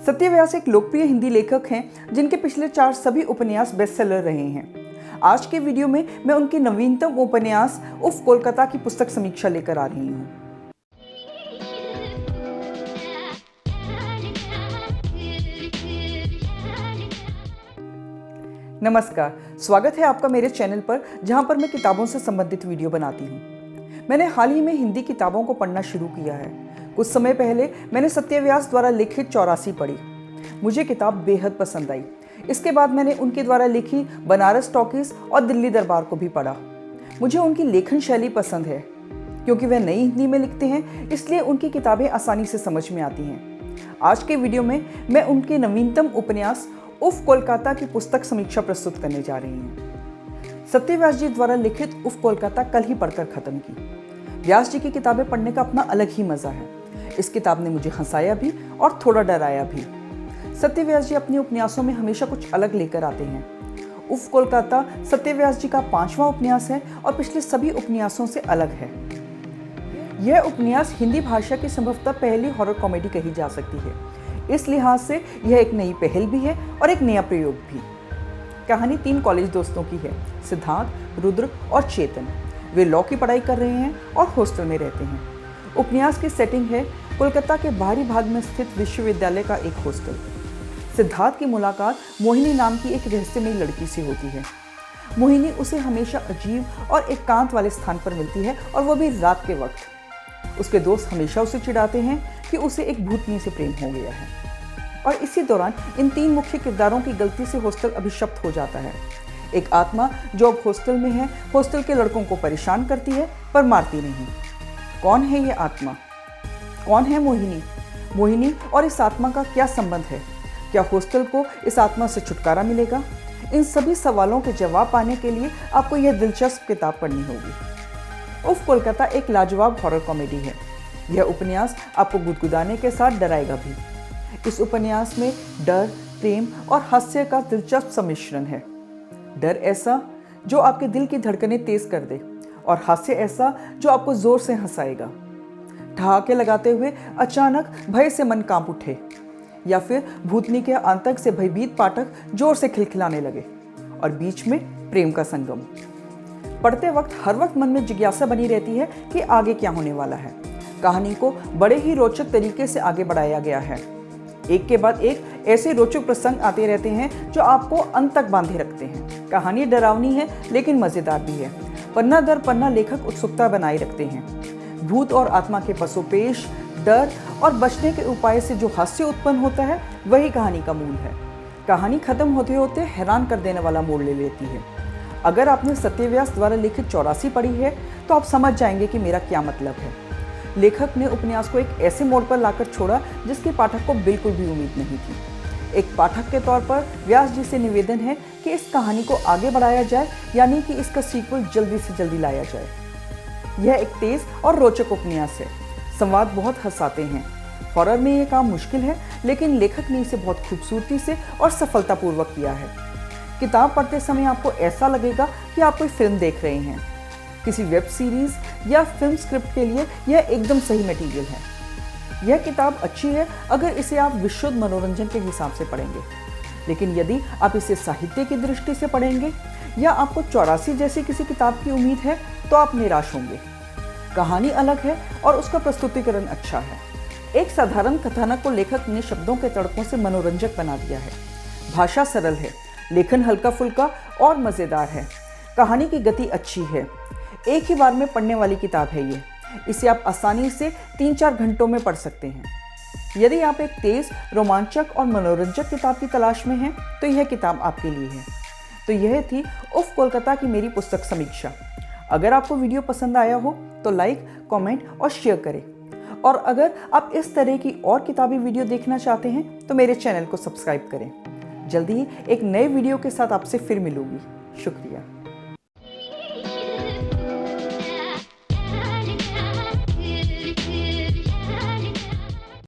सत्य व्यास एक लोकप्रिय हिंदी लेखक हैं जिनके पिछले 4 सभी उपन्यास बेस्टसेलर रहे हैं। आज के वीडियो में मैं उनकी नवीनतम उपन्यास उफ कोलकाता की पुस्तक समीक्षा लेकर आ रही हूँ। नमस्कार, स्वागत है आपका मेरे चैनल पर, जहाँ पर मैं किताबों से संबंधित वीडियो बनाती हूँ। मैंने हाल ही में हिंदी किताबों को पढ़ना शुरू किया है। कुछ समय पहले मैंने सत्य व्यास द्वारा लिखित 84 पढ़ी। मुझे किताब बेहद पसंद आई। इसके बाद मैंने उनके द्वारा लिखी बनारस टॉकीज और दिल्ली दरबार को भी पढ़ा। मुझे उनकी लेखन शैली पसंद है। क्योंकि वह नई हिंदी में लिखते हैं, इसलिए उनकी किताबें आसानी से समझ में आती हैं। आज के वीडियो में मैं उनके नवीनतम उपन्यास उफ कोलकाता की पुस्तक समीक्षा प्रस्तुत करने जा रही हूँ। सत्य व्यास जी द्वारा लिखित उफ कोलकाता कल ही पढ़कर खत्म की। व्यास जी की किताबें पढ़ने का अपना अलग ही मजा है। इस किताब ने मुझे हंसाया भी और थोड़ा डराया भी। सत्य व्यास जी अपने उपन्यासों में हमेशा कुछ अलग लेकर आते हैं। उफ कोलकाता सत्य व्यास जी का 5वां उपन्यास है और पिछले सभी उपन्यासों से अलग है। यह उपन्यास हिंदी भाषा की संभवतः पहली हॉरर कॉमेडी कही जा सकती है। इस लिहाज से यह एक नई पहल भी है और एक नया प्रयोग भी। कहानी 3 कॉलेज दोस्तों की है, सिद्धार्थ, रुद्र और चेतन। वे लॉ की पढ़ाई कर रहे हैं और हॉस्टल में रहते हैं। उपन्यास की सेटिंग है कोलकाता के बाहरी भाग में स्थित विश्वविद्यालय का एक हॉस्टल। सिद्धार्थ की मुलाकात मोहिनी नाम की एक रहस्यमयी लड़की से होती है। मोहिनी उसे हमेशा अजीब और एकांत वाले स्थान पर मिलती है, और वो भी रात के वक्त। उसके दोस्त हमेशा उसे चिढ़ाते हैं कि उसे एक भूतनी से प्रेम हो गया है, और इसी दौरान इन 3 मुख्य किरदारों की गलती से हॉस्टल अभिशप्त हो जाता है। एक आत्मा जो अब हॉस्टल में है, हॉस्टल के लड़कों को परेशान करती है पर मारती नहीं। कौन है ये आत्मा? कौन है मोहिनी? मोहिनी और इस आत्मा का क्या संबंध है? क्या हॉस्टल को इस आत्मा से छुटकारा मिलेगा? इन सभी सवालों के जवाब पाने के लिए आपको यह दिलचस्प किताब पढ़नी होगी। उफ कोलकाता एक लाजवाब हॉरर कॉमेडी है। यह उपन्यास आपको गुदगुदाने के साथ डराएगा भी। इस उपन्यास में डर, प्रेम और हास्य का दिलचस्प सम्मिश्रण है। डर ऐसा जो आपके दिल की धड़कनें तेज कर दे, और हास्य ऐसा जो आपको जोर से हंसाएगा। ठहाके लगाते हुए अचानक भय से मन कांप उठे, या फिर भूतनी के आतंक से भयभीत पाठक जोर से खिलखिलाने लगे, और बीच में प्रेम का संगम। पढ़ते वक्त हर वक्त मन में जिज्ञासा बनी रहती है कि आगे क्या होने वाला है। कहानी को बड़े ही रोचक तरीके से आगे बढ़ाया गया है। एक के बाद एक ऐसे रोचक प्रसंग आते रहते हैं जो आपको अंत तक बांधे रखते हैं। कहानी डरावनी है लेकिन मजेदार भी है। पन्ना दर पन्ना लेखक उत्सुकता बनाए रखते हैं। भूत और आत्मा के पसोपेश, डर और बचने के उपाय से जो हास्य उत्पन्न होता है, वही कहानी का मूल है। कहानी खत्म होते होते हैरान कर देने वाला मोड़ ले लेती है। अगर आपने सत्य व्यास द्वारा लिखित 84 पढ़ी है तो आप समझ जाएंगे कि मेरा क्या मतलब है। लेखक ने उपन्यास को एक ऐसे मोड़ पर लाकर छोड़ा जिसकी पाठक को बिल्कुल भी उम्मीद नहीं थी। एक पाठक के तौर पर व्यास जी से निवेदन है कि इस कहानी को आगे बढ़ाया जाए, यानी कि इसका सीक्वल जल्दी से जल्दी लाया जाए। यह एक तेज और रोचक उपन्यास है। संवाद बहुत हंसाते हैं। हॉरर में यह काम मुश्किल है, लेकिन लेखक ने इसे बहुत खूबसूरती से और सफलतापूर्वक किया है। किताब पढ़ते समय आपको ऐसा लगेगा कि आप कोई फिल्म देख रहे हैं। किसी वेब सीरीज या फिल्म स्क्रिप्ट के लिए यह एकदम सही मटेरियल है। यह किताब अच्छी है अगर इसे आप विशुद्ध मनोरंजन के हिसाब से पढ़ेंगे, लेकिन यदि आप इसे साहित्य की दृष्टि से पढ़ेंगे या आपको 84 जैसी किसी किताब की उम्मीद है, तो आप निराश होंगे। कहानी अलग है और उसका प्रस्तुतिकरण अच्छा है। एक साधारण कथानक को लेखक ने शब्दों के तड़कों से मनोरंजक बना दिया है। भाषा सरल है, लेखन हल्का फुल्का और मज़ेदार है। कहानी की गति अच्छी है। एक ही बार में पढ़ने वाली किताब है ये। इसे आप आसानी से 3-4 घंटों में पढ़ सकते हैं। यदि आप एक तेज, रोमांचक और मनोरंजक किताब की तलाश में हैं, तो यह किताब आपके लिए है। तो यह थी उफ कोलकाता की मेरी पुस्तक समीक्षा। अगर आपको वीडियो पसंद आया हो तो लाइक, कमेंट और शेयर करें। और अगर आप इस तरह की और किताबी वीडियो देखना चाहते हैं तो मेरे चैनल को सब्सक्राइब करें। जल्दी ही एक नए वीडियो के साथ आपसे फिर मिलूंगी। शुक्रिया।